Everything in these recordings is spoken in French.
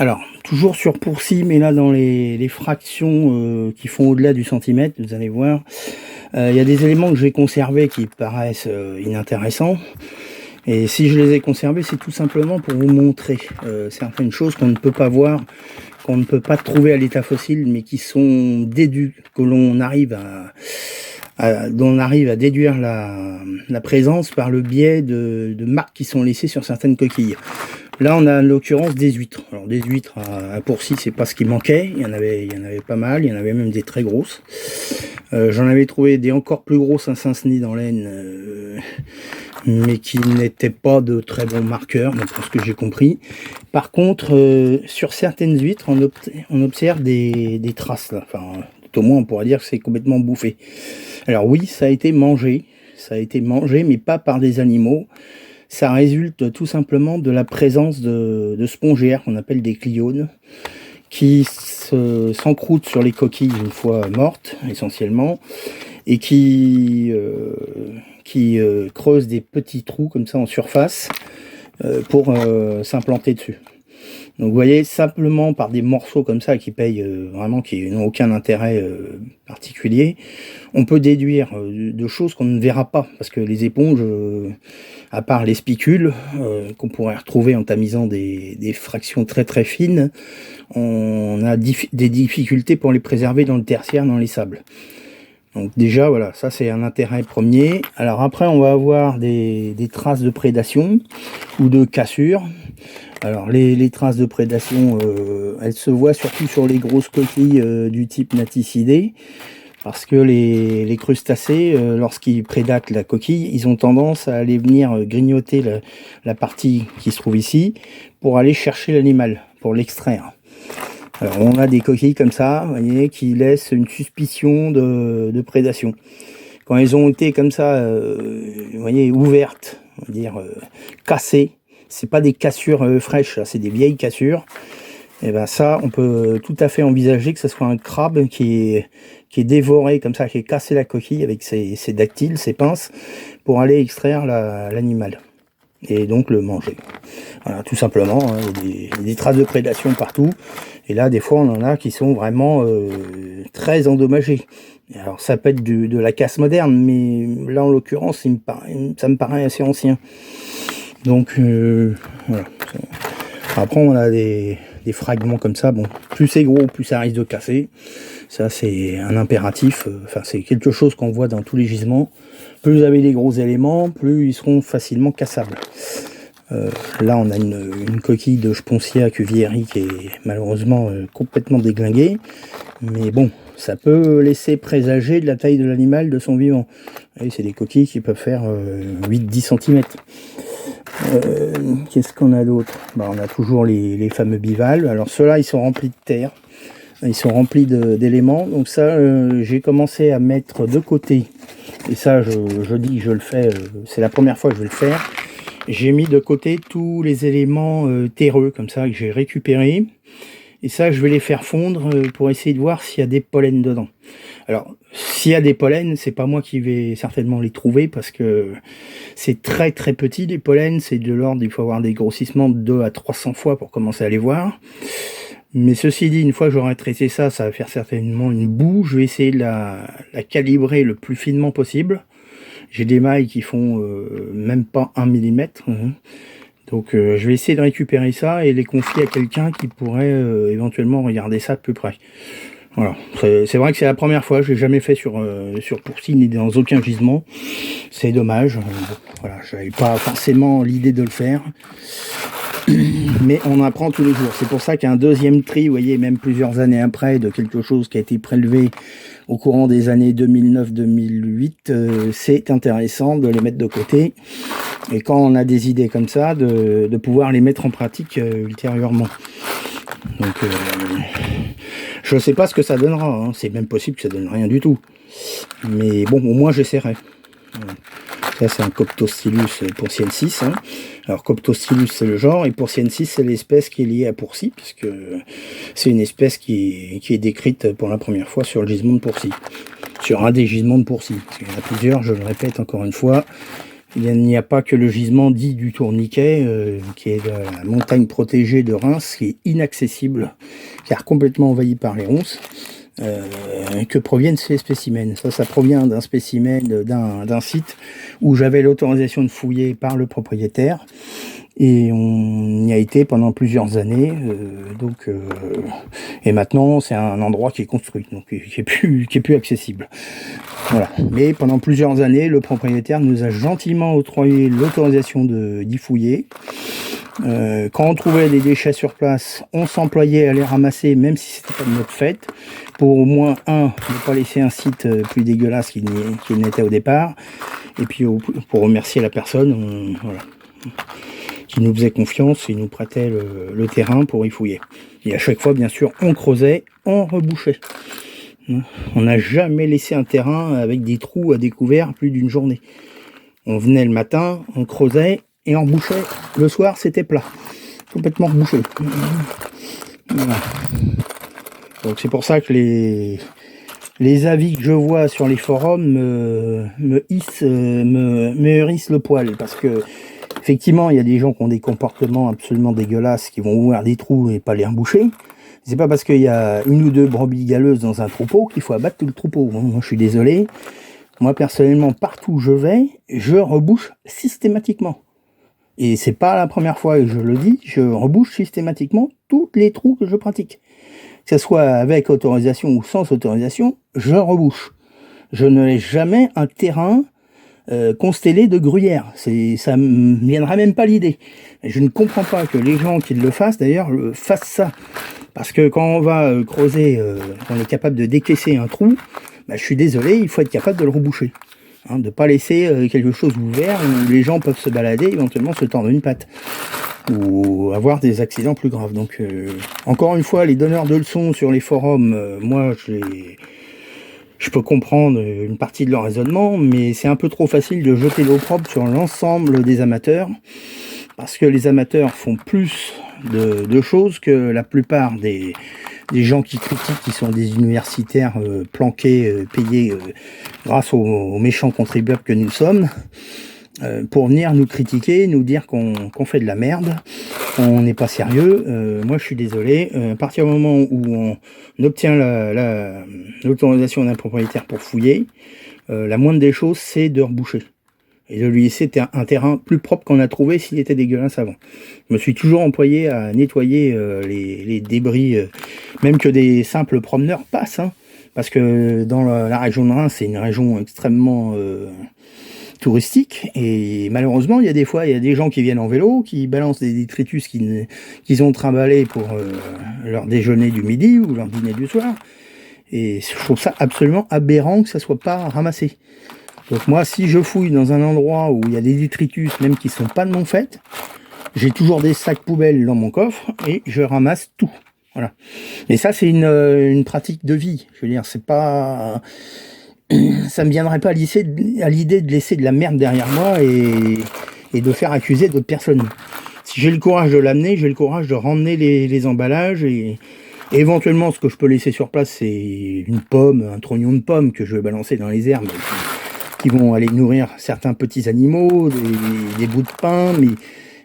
Alors, toujours sur Pourcy, mais là dans les fractions qui font au-delà du centimètre, vous allez voir, il y a des éléments que j'ai conservés qui paraissent inintéressants. Et si je les ai conservés, c'est tout simplement pour vous montrer certaines choses qu'on ne peut pas voir, qu'on ne peut pas trouver à l'état fossile, mais qui sont déduits, que l'on arrive dont on arrive à déduire la présence par le biais de marques qui sont laissées sur certaines coquilles. Là, on a en l'occurrence des huîtres. Alors, des huîtres à Pourcy, c'est pas ce qui manquait. Il y en avait pas mal. Il y en avait même des très grosses. J'en avais trouvé des encore plus grosses à Saint-Denis dans l'Aisne, mais qui n'étaient pas de très bons marqueurs, d'après ce que j'ai compris. Par contre, sur certaines huîtres, on observe des traces. Là. Enfin, tout au moins, on pourrait dire que c'est complètement bouffé. Alors oui, ça a été mangé. Ça a été mangé, mais pas par des animaux. Ça résulte tout simplement de la présence de spongiaires qu'on appelle des cliones qui s'encroutent sur les coquilles une fois mortes essentiellement et qui creusent des petits trous comme ça en surface pour s'implanter dessus. Donc vous voyez, simplement par des morceaux comme ça qui payent vraiment, qui n'ont aucun intérêt particulier, on peut déduire de choses qu'on ne verra pas, parce que les éponges, à part les spicules, qu'on pourrait retrouver en tamisant des fractions très très fines, on a des difficultés pour les préserver dans le tertiaire, dans les sables. Donc déjà, voilà, ça c'est un intérêt premier. Alors après, on va avoir des traces de prédation ou de cassure. Alors les traces de prédation, elles se voient surtout sur les grosses coquilles du type Naticidés, parce que les crustacés, lorsqu'ils prédatent la coquille, ils ont tendance à aller venir grignoter la partie qui se trouve ici pour aller chercher l'animal, pour l'extraire. Alors on a des coquilles comme ça, vous voyez, qui laissent une suspicion de prédation. Quand elles ont été comme ça, vous voyez, ouvertes, on va dire cassées, c'est pas des cassures fraîches, c'est des vieilles cassures. Et ben ça, on peut tout à fait envisager que ce soit un crabe qui est dévoré comme ça, qui est cassé la coquille avec ses dactyles, ses pinces, pour aller extraire l'animal et donc le manger. Voilà, tout simplement, hein, il y a des traces de prédation partout. Et là, des fois, on en a qui sont vraiment très endommagés. Alors, ça peut être de la casse moderne, mais là, en l'occurrence, ça me paraît assez ancien. Donc, voilà. Après, on a des fragments comme ça. Bon, plus c'est gros, plus ça risque de casser. Ça, c'est un impératif. Enfin, c'est quelque chose qu'on voit dans tous les gisements. Plus vous avez des gros éléments, plus ils seront facilement cassables. Là, on a une coquille de Spontia cuvieri qui est malheureusement complètement déglinguée. Mais bon, ça peut laisser présager de la taille de l'animal, de son vivant. C'est des coquilles qui peuvent faire 8-10 cm. Qu'est-ce qu'on a d'autre? On a toujours les fameux bivalves. Alors ceux-là, ils sont remplis de terre. Ils sont remplis d'éléments. Donc ça, j'ai commencé à mettre de côté. Et ça, je dis que je le fais. C'est la première fois que je vais le faire. J'ai mis de côté tous les éléments terreux, comme ça, que j'ai récupérés. Et ça, je vais les faire fondre pour essayer de voir s'il y a des pollens dedans. Alors, s'il y a des pollens, c'est pas moi qui vais certainement les trouver, parce que c'est très très petit, les pollens. C'est de l'ordre, il faut avoir des grossissements de 2 à 300 fois pour commencer à les voir. Mais ceci dit, une fois que j'aurai traité ça, ça va faire certainement une boue. Je vais essayer de la calibrer le plus finement possible. J'ai des mailles qui font même pas 1 mm. Donc je vais essayer de récupérer ça et les confier à quelqu'un qui pourrait éventuellement regarder ça de plus près. Voilà, c'est vrai que c'est la première fois, je l'ai jamais fait sur Pourcy ni dans aucun gisement. C'est dommage. Voilà, j'avais pas forcément l'idée de le faire. Mais on apprend tous les jours. C'est pour ça qu'un deuxième tri, vous voyez, même plusieurs années après, de quelque chose qui a été prélevé au courant des années 2009-2008, c'est intéressant de les mettre de côté. Et quand on a des idées comme ça, de pouvoir les mettre en pratique ultérieurement. Donc, je ne sais pas ce que ça donnera. Hein. C'est même possible que ça donne rien du tout. Mais bon, au moins j'essaierai. Voilà. Ça, c'est un Coptostylus pourciensis. Hein. Alors, Coptostylus, c'est le genre, et pourciensis, c'est l'espèce qui est liée à Pourcy, puisque c'est une espèce qui est décrite pour la première fois sur le gisement de Pourcy. Sur un des gisements de Pourcy. Parce qu'il y en a plusieurs, je le répète encore une fois. Il n'y a pas que le gisement dit du Tourniquet, qui est la montagne protégée de Reims, qui est inaccessible, car complètement envahie par les ronces, que proviennent ces spécimens. Ça provient d'un spécimen d'un site où j'avais l'autorisation de fouiller par le propriétaire. Et on y a été pendant plusieurs années, et maintenant c'est un endroit qui est construit, donc qui est plus accessible. Voilà. Mais pendant plusieurs années, le propriétaire nous a gentiment octroyé l'autorisation d'y fouiller. Quand on trouvait des déchets sur place, on s'employait à les ramasser, même si c'était pas de notre fait, pour au moins ne pas laisser un site plus dégueulasse qu'il n'était au départ, et puis pour remercier la personne, voilà, qui nous faisait confiance et nous prêtait le terrain pour y fouiller. Et à chaque fois, bien sûr, on creusait, on rebouchait. On n'a jamais laissé un terrain avec des trous à découvert plus d'une journée. On venait le matin, on creusait et on rebouchait. Le soir, c'était plat, complètement rebouché. Voilà. Donc c'est pour ça que les avis que je vois sur les forums me hérissent le poil, parce que effectivement, il y a des gens qui ont des comportements absolument dégueulasses, qui vont ouvrir des trous et pas les reboucher. C'est pas parce qu'il y a une ou deux brebis galeuses dans un troupeau qu'il faut abattre tout le troupeau. Moi, je suis désolé. Moi, personnellement, partout où je vais, je rebouche systématiquement. Et c'est pas la première fois que je le dis, je rebouche systématiquement tous les trous que je pratique. Que ce soit avec autorisation ou sans autorisation, je rebouche. Je ne laisse jamais un terrain constellé de gruyère. Ça me viendra même pas l'idée. Je ne comprends pas que les gens qui le fassent, d'ailleurs, fassent ça. Parce que quand on va creuser, on est capable de décaisser un trou, bah, je suis désolé, il faut être capable de le reboucher. Hein, de ne pas laisser quelque chose ouvert où les gens peuvent se balader, éventuellement se tordre une patte. Ou avoir des accidents plus graves. Donc, encore une fois, les donneurs de leçons sur les forums, moi, je peux comprendre une partie de leur raisonnement, mais c'est un peu trop facile de jeter l'opprobre sur l'ensemble des amateurs, parce que les amateurs font plus de choses que la plupart des gens qui critiquent, qui sont des universitaires planqués, payés grâce aux méchants contribuables que nous sommes, pour venir nous critiquer, nous dire qu'on fait de la merde, on n'est pas sérieux. Moi je suis désolé, à partir du moment où on obtient l'autorisation d'un propriétaire pour fouiller, la moindre des choses c'est de reboucher et de lui laisser un terrain plus propre qu'on a trouvé s'il était dégueulasse avant. Je me suis toujours employé à nettoyer les débris, même que des simples promeneurs passent, hein, parce que dans la région de Reims, c'est une région extrêmement touristique, et malheureusement il y a des gens qui viennent en vélo, qui balancent des détritus qu'ils ont trimballés pour leur déjeuner du midi ou leur dîner du soir, et je trouve ça absolument aberrant que ça soit pas ramassé. Donc moi, si je fouille dans un endroit où il y a des détritus, même qui sont pas de mon fait, j'ai toujours des sacs poubelles dans mon coffre et je ramasse tout. Voilà. Et ça, c'est une pratique de vie. Je veux dire, c'est pas, ça me viendrait pas à l'idée de laisser de la merde derrière moi et de faire accuser d'autres personnes. Si j'ai le courage de l'amener, j'ai le courage de ramener les emballages et éventuellement, ce que je peux laisser sur place, c'est une pomme, un trognon de pomme que je vais balancer dans les herbes, qui vont aller nourrir certains petits animaux, des bouts de pain, mais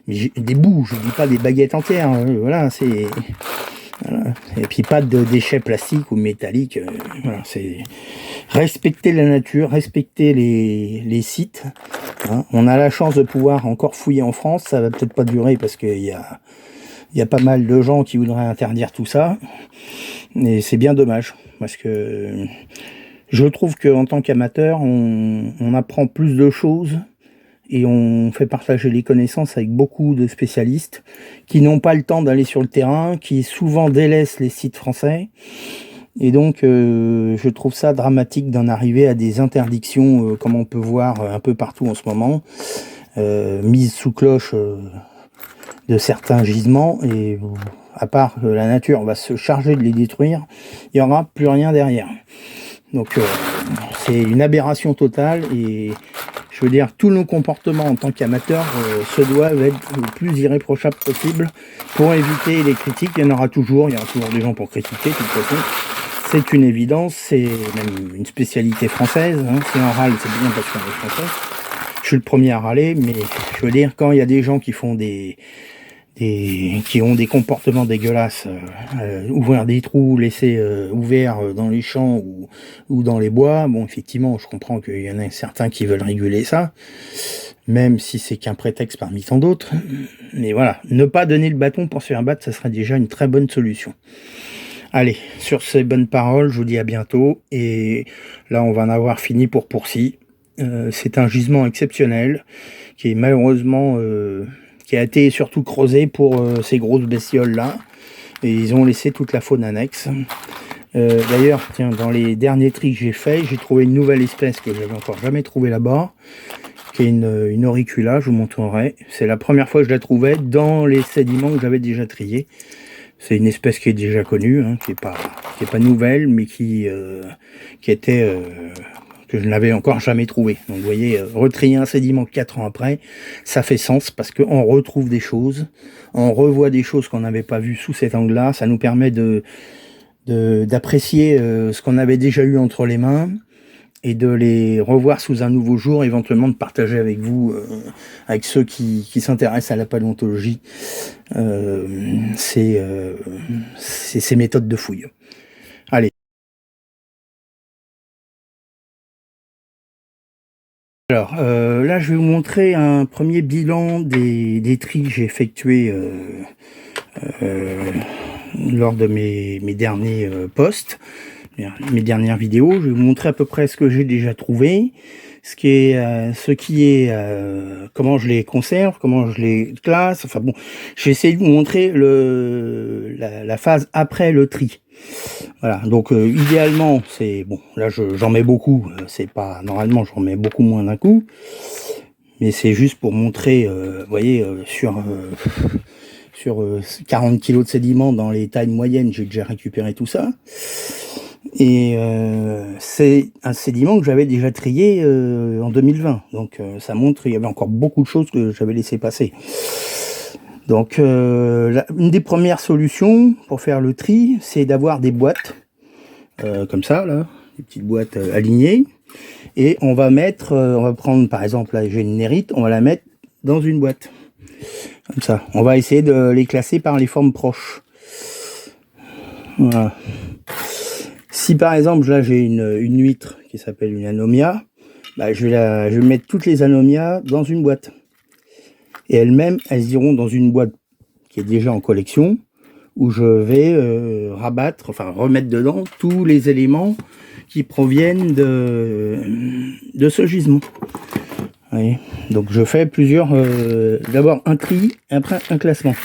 des bouts, je dis pas des baguettes entières, voilà, c'est... Voilà. Et puis pas de déchets plastiques ou métalliques, voilà, c'est respecter la nature, respecter les sites, hein. On a la chance de pouvoir encore fouiller en France, ça va peut-être pas durer parce qu'il y a pas mal de gens qui voudraient interdire tout ça, et c'est bien dommage, parce que je trouve qu'en tant qu'amateur, on apprend plus de choses et on fait partager les connaissances avec beaucoup de spécialistes qui n'ont pas le temps d'aller sur le terrain, qui souvent délaissent les sites français. Et donc, je trouve ça dramatique d'en arriver à des interdictions, comme on peut voir un peu partout en ce moment, mises sous cloche de certains gisements, et à part que la nature va se charger de les détruire, il n'y aura plus rien derrière. Donc c'est une aberration totale, et je veux dire, tous nos comportements en tant qu'amateurs se doivent être le plus irréprochables possible pour éviter les critiques. Il y en aura toujours, il y aura toujours des gens pour critiquer, de toute façon. C'est une évidence, c'est même une spécialité française, hein. Si on râle, c'est bien parce qu'on est français. Je suis le premier à râler, mais je veux dire, quand il y a des gens qui font qui ont des comportements dégueulasses, ouvrir des trous, laisser ouverts dans les champs ou dans les bois, bon, effectivement, je comprends qu'il y en a certains qui veulent réguler ça, même si c'est qu'un prétexte parmi tant d'autres. Mais voilà, ne pas donner le bâton pour se faire battre, ça serait déjà une très bonne solution. Allez, sur ces bonnes paroles, je vous dis à bientôt, et là, on va en avoir fini pour Pourcy. C'est un gisement exceptionnel, qui est malheureusement... qui a été surtout creusé pour ces grosses bestioles là, et ils ont laissé toute la faune annexe. D'ailleurs, tiens, dans les derniers tris que j'ai fait, j'ai trouvé une nouvelle espèce que j'avais encore jamais trouvée là-bas, qui est une auricula, je vous montrerai. C'est la première fois que je la trouvais dans les sédiments que j'avais déjà triés. C'est une espèce qui est déjà connue, hein, qui est pas nouvelle, mais qui était que je n'avais encore jamais trouvé. Donc vous voyez, retrier un sédiment 4 ans après, ça fait sens parce qu'on retrouve des choses, on revoit des choses qu'on n'avait pas vues sous cet angle-là. Ça nous permet d'apprécier ce qu'on avait déjà eu entre les mains et de les revoir sous un nouveau jour, éventuellement de partager avec vous, avec ceux qui s'intéressent à la paléontologie, ces méthodes de fouille. Allez. Alors, là, je vais vous montrer un premier bilan des tris que j'ai effectués lors de mes derniers posts, mes dernières vidéos. Je vais vous montrer à peu près ce que j'ai déjà trouvé, comment je les conserve, comment je les classe. Enfin bon, j'ai essayé de vous montrer la phase après le tri. Voilà, donc idéalement, c'est bon, là j'en mets beaucoup, c'est pas normalement, j'en mets beaucoup moins d'un coup, mais c'est juste pour montrer, vous voyez, sur 40 kg de sédiments dans les tailles moyennes, j'ai déjà récupéré tout ça. Et c'est un sédiment que j'avais déjà trié en 2020, donc ça montre qu'il y avait encore beaucoup de choses que j'avais laissé passer. Donc une des premières solutions pour faire le tri, c'est d'avoir des boîtes comme ça, là, des petites boîtes alignées, et on va prendre par exemple, là j'ai une nérite, on va la mettre dans une boîte, comme ça. On va essayer de les classer par les formes proches. Voilà. Si par exemple là j'ai une huître qui s'appelle une anomia, bah, je vais mettre toutes les anomias dans une boîte. Et elles-mêmes, elles iront dans une boîte qui est déjà en collection, où je vais remettre dedans tous les éléments qui proviennent de ce gisement. Oui. Donc je fais d'abord un tri, après un classement.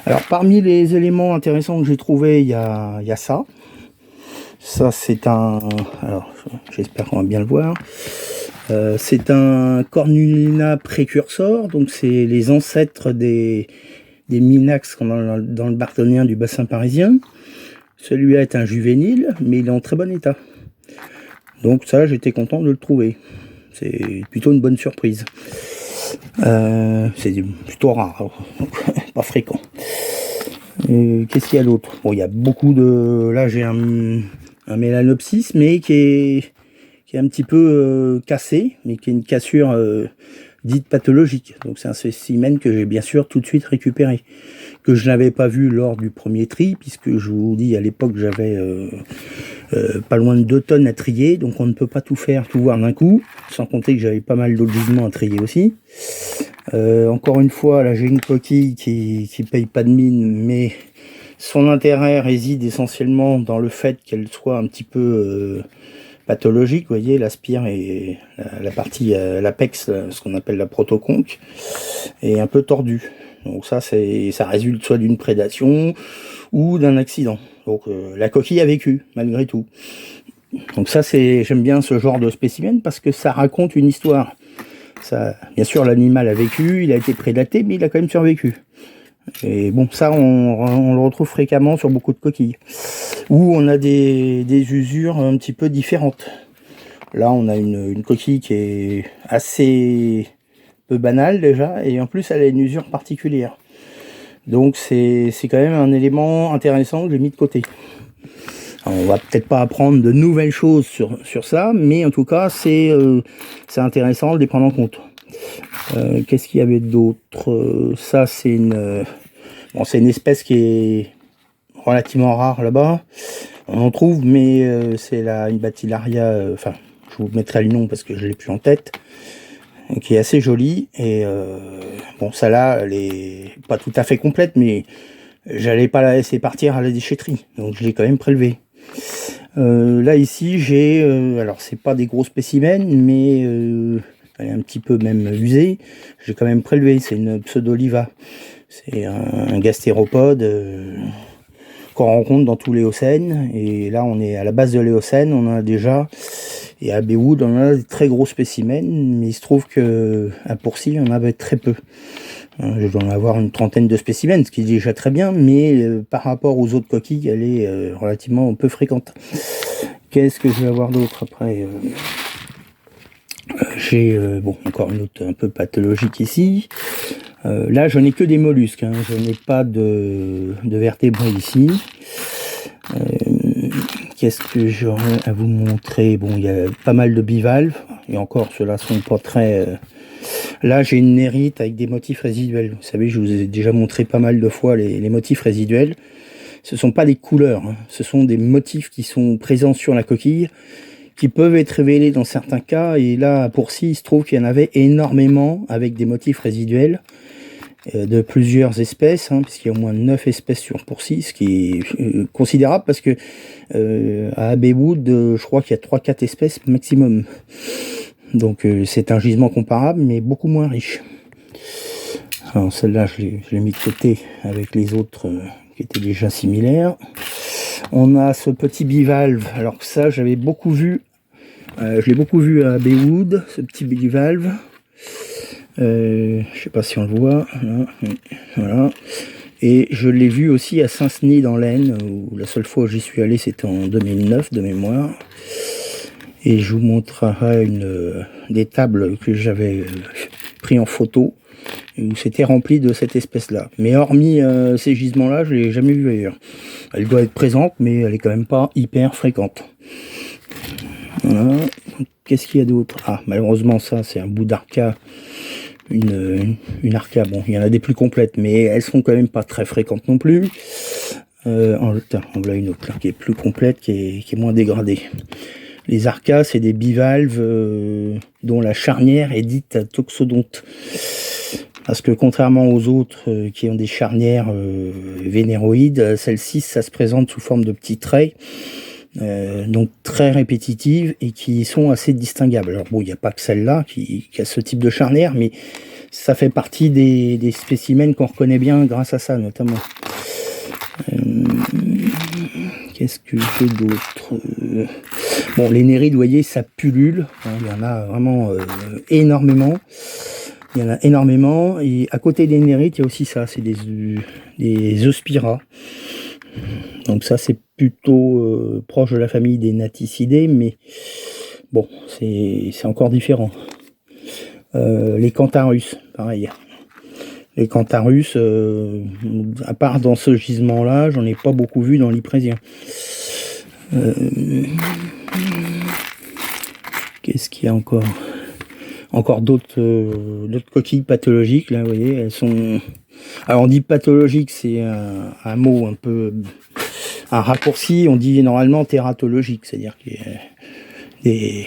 Alors parmi les éléments intéressants que j'ai trouvés, il y a ça. Ça c'est alors j'espère qu'on va bien le voir. C'est un Cornulina précursor, donc c'est les ancêtres des minax qu'on a dans le Bartonien du bassin parisien. Celui-là est un juvénile, mais il est en très bon état. Donc ça, j'étais content de le trouver. C'est plutôt une bonne surprise. C'est plutôt rare, donc pas fréquent. Qu'est-ce qu'il y a d'autre? Bon, il y a beaucoup de... Là, j'ai un Mélanopsis, mais qui est un petit peu cassé, mais qui est une cassure dite pathologique. Donc c'est un spécimen que j'ai bien sûr tout de suite récupéré, que je n'avais pas vu lors du premier tri, puisque je vous dis à l'époque j'avais pas loin de 2 tonnes à trier, donc on ne peut pas tout voir d'un coup, sans compter que j'avais pas mal d'autres gisements à trier aussi. Encore une fois, là j'ai une coquille qui paye pas de mine, mais son intérêt réside essentiellement dans le fait qu'elle soit un petit peu pathologique. Vous voyez, la spire et la partie, l'apex, ce qu'on appelle la protoconque, est un peu tordue. Donc ça résulte soit d'une prédation ou d'un accident. Donc la coquille a vécu, malgré tout. Donc ça, j'aime bien ce genre de spécimen parce que ça raconte une histoire. Ça, bien sûr, l'animal a vécu, il a été prédaté, mais il a quand même survécu. Et bon, ça, on le retrouve fréquemment sur beaucoup de coquilles, où on a des usures un petit peu différentes. Là, on a une coquille qui est assez peu banale déjà, et en plus, elle a une usure particulière. Donc, c'est quand même un élément intéressant que j'ai mis de côté. Alors, on va peut-être pas apprendre de nouvelles choses sur ça, mais en tout cas, c'est intéressant de les prendre en compte. Qu'est-ce qu'il y avait d'autre? Ça, c'est c'est une espèce qui est relativement rare là-bas. On en trouve, mais c'est une Batillaria, enfin, je vous mettrai le nom parce que je l'ai plus en tête, qui est assez jolie. Et bon, celle-là, elle est pas tout à fait complète, mais j'allais pas la laisser partir à la déchetterie, donc je l'ai quand même prélevée. Là ici j'ai, alors c'est pas des gros spécimens, mais elle est un petit peu même usée. J'ai quand même prélevé, c'est une Pseudoliva. C'est un gastéropode qu'on rencontre dans tout l'Éocène. Et là on est à la base de l'Éocène, on en a déjà. Et à Baywood on a des très gros spécimens, mais il se trouve qu'à Pourcy on en avait très peu. Je dois en avoir une trentaine de spécimens, ce qui est déjà très bien, mais par rapport aux autres coquilles, elle est relativement peu fréquente. Qu'est-ce que je vais avoir d'autre après? J'ai bon, encore une autre un peu pathologique ici. Là, je n'ai que des mollusques, hein. Je n'ai pas de vertébrés ici. Qu'est-ce que j'aurais à vous montrer? Bon, il y a pas mal de bivalves, et encore, ceux-là sont pas très... Là, j'ai une nérite avec des motifs résiduels. Vous savez, je vous ai déjà montré pas mal de fois les motifs résiduels. Ce ne sont pas des couleurs, hein. Ce sont des motifs qui sont présents sur la coquille, qui peuvent être révélés dans certains cas. Et là, à Pourcy, il se trouve qu'il y en avait énormément avec des motifs résiduels de plusieurs espèces, hein, puisqu'il y a au moins 9 espèces sur Pourcy, ce qui est considérable parce que à Baywood, je crois qu'il y a 3-4 espèces maximum. Donc c'est un gisement comparable, mais beaucoup moins riche. Alors celle-là, je l'ai mis de côté avec les autres qui étaient déjà similaires. On a ce petit bivalve. Alors ça, j'avais beaucoup vu. Je l'ai beaucoup vu à Baywood, ce petit bivalve. Je sais pas si on le voit. Voilà. Et je l'ai vu aussi à Saint-Denis dans l'Aisne, où la seule fois où j'y suis allé, c'était en 2009 de mémoire. Et je vous montrerai des tables que j'avais pris en photo, où c'était rempli de cette espèce-là. Mais hormis ces gisements-là, je ne l'ai jamais vu ailleurs. Elle doit être présente, mais elle est quand même pas hyper fréquente. Voilà. Qu'est-ce qu'il y a d'autre? Ah, malheureusement, ça, c'est un bout d'arca. Une arca. Bon, il y en a des plus complètes, mais elles sont quand même pas très fréquentes non plus. On a une autre là, qui est plus complète, qui est moins dégradée. Les arcas, c'est des bivalves dont la charnière est dite toxodonte. Parce que contrairement aux autres qui ont des charnières vénéroïdes, celle-ci, ça se présente sous forme de petits traits, donc très répétitives et qui sont assez distinguables. Alors bon, il n'y a pas que celle-là qui a ce type de charnière, mais ça fait partie des spécimens qu'on reconnaît bien grâce à ça, notamment. Qu'est-ce que j'ai d'autre? Bon, les nérides, vous voyez, ça pullule. Hein, il y en a vraiment énormément. Il y en a énormément. Et à côté des nérides, il y a aussi ça, c'est des Euspira. Donc ça, c'est plutôt proche de la famille des Naticidés, mais bon, c'est encore différent. Les Cantharus, pareil. Les Cantharus, à part dans ce gisement-là, j'en ai pas beaucoup vu dans l'Yprésien. Qu'est-ce qu'il y a encore? Encore d'autres coquilles pathologiques, là, vous voyez, elles sont... Alors on dit pathologique, c'est un mot un peu... un raccourci, on dit normalement tératologique, c'est-à-dire que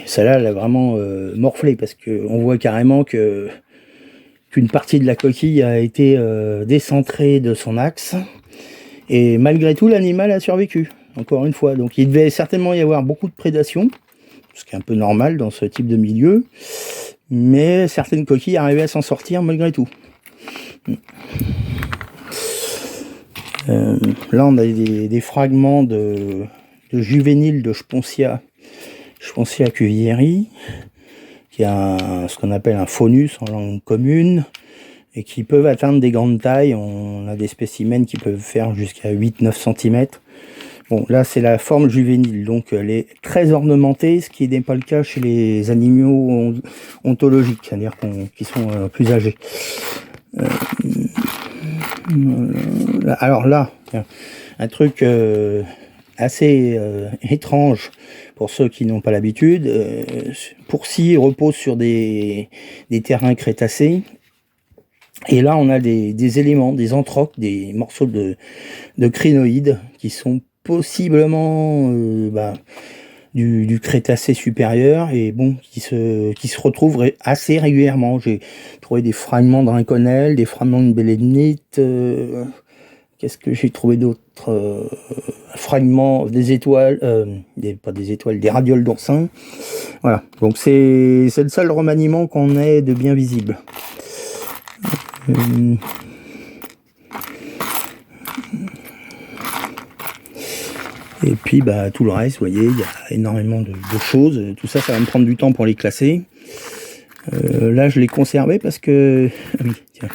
celle-là, elle a vraiment morflé, parce qu'on voit carrément qu'une partie de la coquille a été décentrée de son axe, et malgré tout, l'animal a survécu, encore une fois. Donc il devait certainement y avoir beaucoup de prédation, ce qui est un peu normal dans ce type de milieu, mais certaines coquilles arrivaient à s'en sortir malgré tout. Là, on a des fragments de juvéniles de Spontia cuvieri, qui a ce qu'on appelle un faunus en langue commune, et qui peuvent atteindre des grandes tailles. On a des spécimens qui peuvent faire jusqu'à 8-9 cm. Bon, là, c'est la forme juvénile, donc elle est très ornementée, ce qui n'est pas le cas chez les animaux ontologiques, c'est-à-dire qui sont plus âgés. Alors là, un truc assez étrange pour ceux qui n'ont pas l'habitude. Pourcy repose sur des terrains crétacés. Et là, on a des éléments, des anthroques, des morceaux de crinoïdes qui sont possiblement du Crétacé supérieur et bon, qui se retrouvent assez régulièrement. J'ai trouvé des fragments de rinconelle, des fragments de bélénite. Qu'est-ce que j'ai trouvé d'autre? Fragments des étoiles, pas des étoiles, des radioles d'oursin. Voilà, donc c'est le seul remaniement qu'on ait de bien visible. Et puis tout le reste, vous voyez, il y a énormément de choses. Tout ça, ça va me prendre du temps pour les classer. Là, je l'ai conservé parce que... Ah oui, tiens.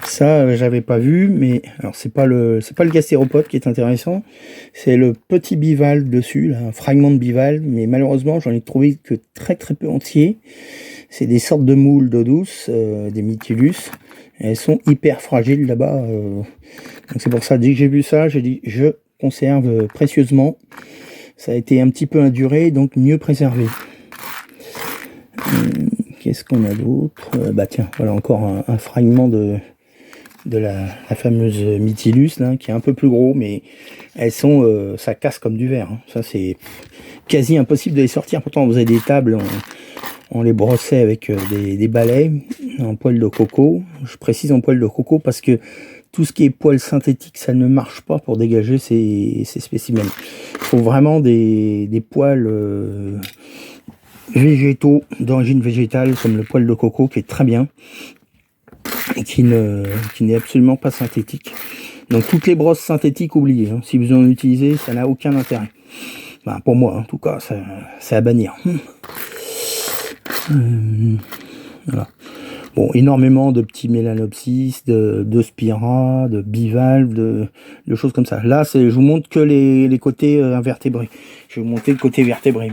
Ça, j'avais pas vu, mais alors c'est pas le gastéropode qui est intéressant, c'est le petit bivalve dessus, là, un fragment de bivalve, mais malheureusement, j'en ai trouvé que très très peu entier. C'est des sortes de moules d'eau douce, des Mytilus. Elles sont hyper fragiles là-bas. Donc c'est pour ça, dès que j'ai vu ça, j'ai dit je conserve précieusement. Ça a été un petit peu induré, donc mieux préservé. Qu'est-ce qu'on a d'autre? Tiens, voilà encore un fragment de la fameuse Mytilus, là, qui est un peu plus gros, mais elles sont, ça casse comme du verre. Hein. Ça, c'est quasi impossible de les sortir. Pourtant, vous avez des tables, on les brossait avec des balais en poil de coco. Je précise en poil de coco parce que tout ce qui est poil synthétique, ça ne marche pas pour dégager ces spécimens. Il faut vraiment des poils végétaux, d'origine végétale, comme le poil de coco, qui est très bien, et qui n'est absolument pas synthétique. Donc toutes les brosses synthétiques, oubliez. Hein. Si vous en utilisez, ça n'a aucun intérêt. Pour moi, en tout cas, c'est à bannir. Voilà. Bon, énormément de petits mélanopsis, de spira, de bivalves, de choses comme ça. Là, je vous montre que les côtés invertébrés. Je vais vous montrer le côté vertébré.